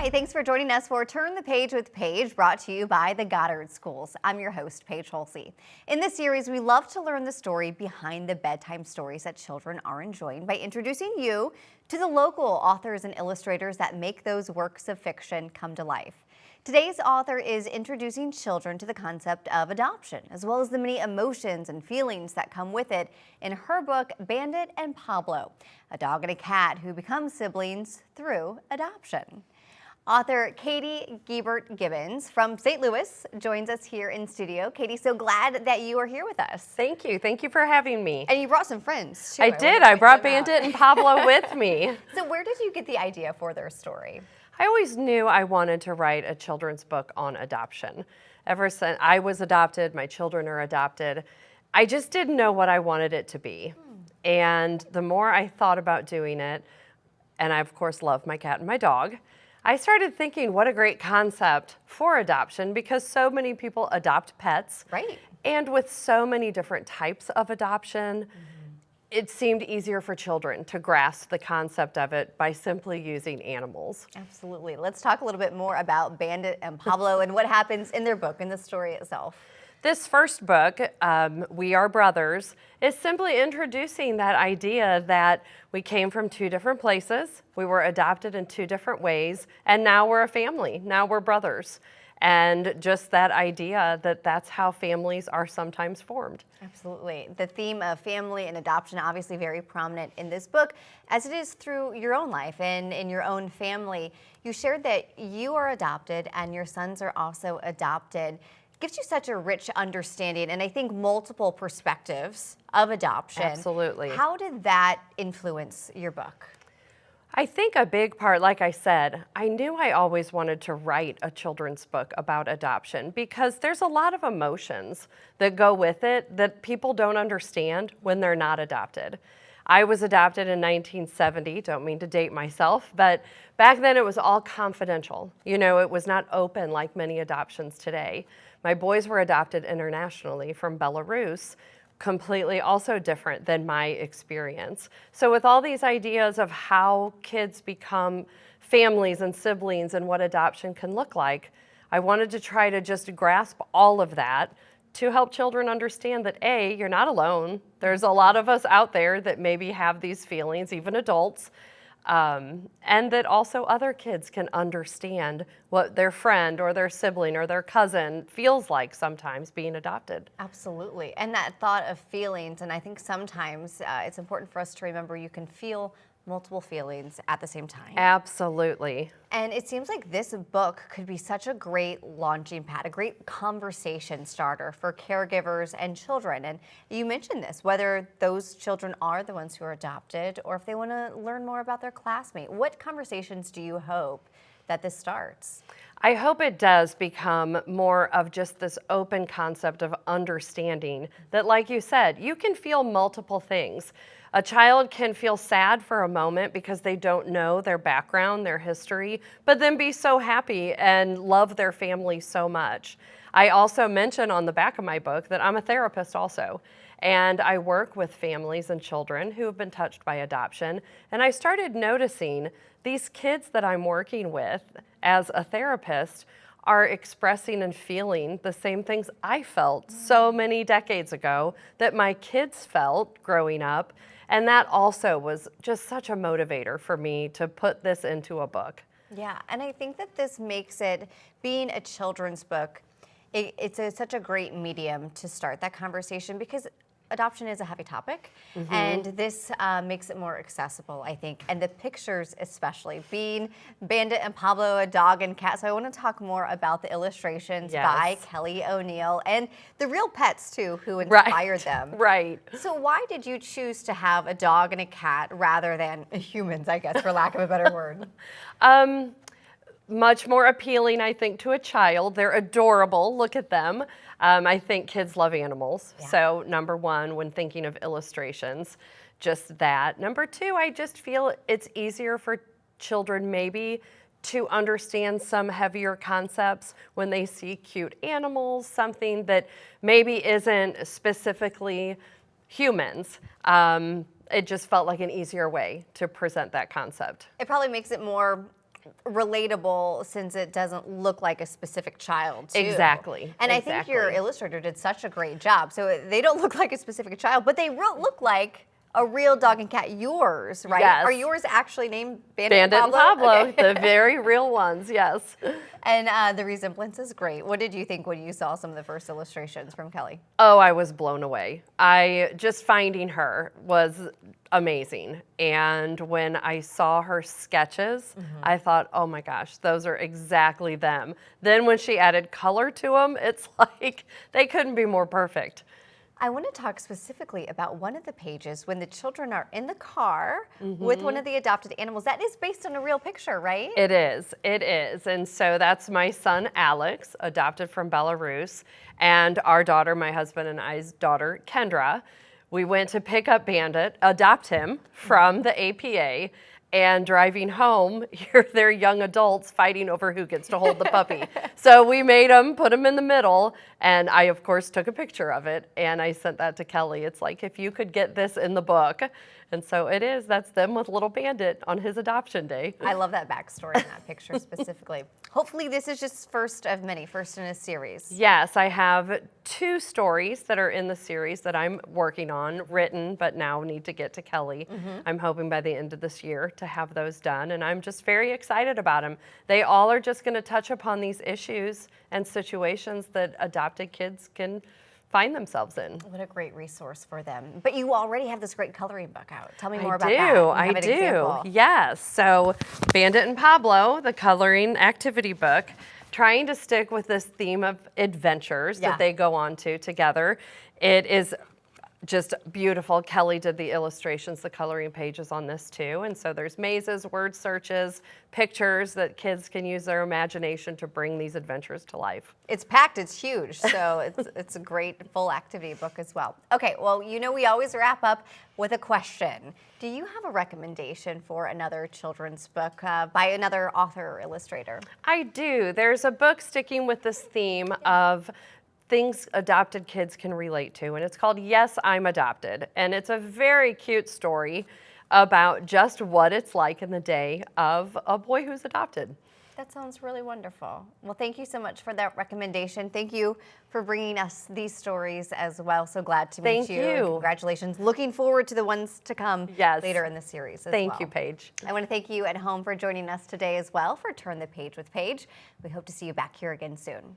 Hi, thanks for joining us for Turn the Page with Paige, brought to you by the Goddard Schools. I'm your host, Paige Holsey. In this series, we love to learn the story behind the bedtime stories that children are enjoying by introducing you to the local authors and illustrators that make those works of fiction come to life. Today's author is introducing children to the concept of adoption, as well as the many emotions and feelings that come with it in her book, Bandit and Pablo, a dog and a cat who become siblings through adoption. Author Katie Gibbert-Gibbons from St. Louis joins us here in studio. Katie, so glad that you are here with us. Thank you. Thank you for having me. And you brought some friends, too. I did. I brought Bandit and Pablo with me. So where did you get the idea for their story? I always knew I wanted to write a children's book on adoption. Ever since I was adopted, my children are adopted, I just didn't know what I wanted it to be. And the more I thought about doing it, and I, of course, love my cat and my dog, I started thinking what a great concept for adoption, because so many people adopt pets. Right. And with so many different types of adoption, it seemed easier for children to grasp the concept of it by simply using animals. Absolutely. Let's talk a little bit more about Bandit and Pablo and what happens in their book and the story itself. This first book, We Are Brothers, is simply introducing that idea that we came from two different places, we were adopted in two different ways, and now we're a family, now we're brothers. And just that idea that that's how families are sometimes formed. Absolutely. The theme of family and adoption obviously very prominent in this book, as it is through your own life and in your own family. You shared that you are adopted and your sons are also adopted. Gives you such a rich understanding and I think multiple perspectives of adoption. Absolutely. How did that influence your book? I think a big part, like I said, I knew I always wanted to write a children's book about adoption because there's a lot of emotions that go with it that people don't understand when they're not adopted. I was adopted in 1970, don't mean to date myself, but back then it was all confidential. You know, it was not open like many adoptions today. My boys were adopted internationally from Belarus, completely also different than my experience. So with all these ideas of how kids become families and siblings and what adoption can look like, I wanted to try to just grasp all of that to help children understand that A, you're not alone. There's a lot of us out there that maybe have these feelings, even adults, and that also other kids can understand what their friend or their sibling or their cousin feels like sometimes being adopted. Absolutely. And that thought of feelings, and I think sometimes it's important for us to remember you can feel multiple feelings at the same time. Absolutely. And it seems like this book could be such a great launching pad, a great conversation starter for caregivers and children. And you mentioned this, whether those children are the ones who are adopted or if they want to learn more about their classmate. What conversations do you hope that this starts? I hope it does become more of just this open concept of understanding that, like you said, you can feel multiple things. A child can feel sad for a moment because they don't know their background, their history, but then be so happy and love their family so much. I also mention on the back of my book that I'm a therapist also, and I work with families and children who have been touched by adoption, and I started noticing these kids that I'm working with as a therapist are expressing and feeling the same things I felt so many decades ago that my kids felt growing up. And that also was just such a motivator for me to put this into a book. Yeah, and I think that this makes it, being a children's book, it's such a great medium to start that conversation because adoption is a heavy topic, and this makes it more accessible, I think, and the pictures especially, being Bandit and Pablo, a dog and cat. So I want to talk more about the illustrations by Kelly O'Neill and the real pets, too, who inspired them. Right. So why did you choose to have a dog and a cat rather than humans, I guess, for lack of a better word? Much more appealing, I think, to a child. They're adorable. Look at them. I think kids love animals. Yeah. So number one, when thinking of illustrations, just that. Number two, I just feel it's easier for children maybe to understand some heavier concepts when they see cute animals, something that maybe isn't specifically humans. It just felt like an easier way to present that concept. It probably makes it more relatable since it doesn't look like a specific child, too. Exactly. And I think your illustrator did such a great job. So they don't look like a specific child, but they look like a real dog and cat. Yours, right? Yes. Are yours actually named Bandit Bandit and Pablo? Okay. The very real ones, yes. And the resemblance is great. What did you think when you saw some of the first illustrations from Kelly? Oh, I was blown away. Just finding her was amazing. And when I saw her sketches, I thought, oh my gosh, those are exactly them. Then when she added color to them, it's like they couldn't be more perfect. I want to talk specifically about one of the pages when the children are in the car with one of the adopted animals. That is based on a real picture, right? It is. And so that's my son, Alex, adopted from Belarus, and our daughter, my husband and I's daughter, Kendra. We went to pick up Bandit, adopt him from the APA, and driving home, they're young adults fighting over who gets to hold the puppy. So we made them, put him in the middle, and I, of course, took a picture of it, and I sent that to Kelly. It's like, if you could get this in the book. And so it is. That's them with little Bandit on his adoption day. I love that backstory in that picture specifically. Hopefully this is just first of many, first in a series. Yes, I have 2 stories that are in the series that I'm working on, written, but now need to get to Kelly. I'm hoping by the end of this year to have those done, and I'm just very excited about them. They all are just going to touch upon these issues and situations that adopted kids can find themselves in. What a great resource for them. But you already have this great coloring book out. Tell me more about that. I do. Yes. So Bandit and Pablo, the coloring activity book, trying to stick with this theme of adventures that they go on to together. It is just beautiful. Kelly did the illustrations, the coloring pages on this too. And so there's mazes, word searches, pictures that kids can use their imagination to bring these adventures to life. It's packed, it's huge, so it's a great full activity book as well. Okay, well, you know we always wrap up with a question. Do you have a recommendation for another children's book by another author or illustrator? I do. There's a book sticking with this theme of things adopted kids can relate to, and it's called Yes, I'm Adopted. And it's a very cute story about just what it's like in the day of a boy who's adopted. That sounds really wonderful. Well, thank you so much for that recommendation. Thank you for bringing us these stories as well. So glad to meet you. Thank you. Congratulations. Looking forward to the ones to come later in the series as well. Thank you, Paige. I want to thank you at home for joining us today as well for Turn the Page with Paige. We hope to see you back here again soon.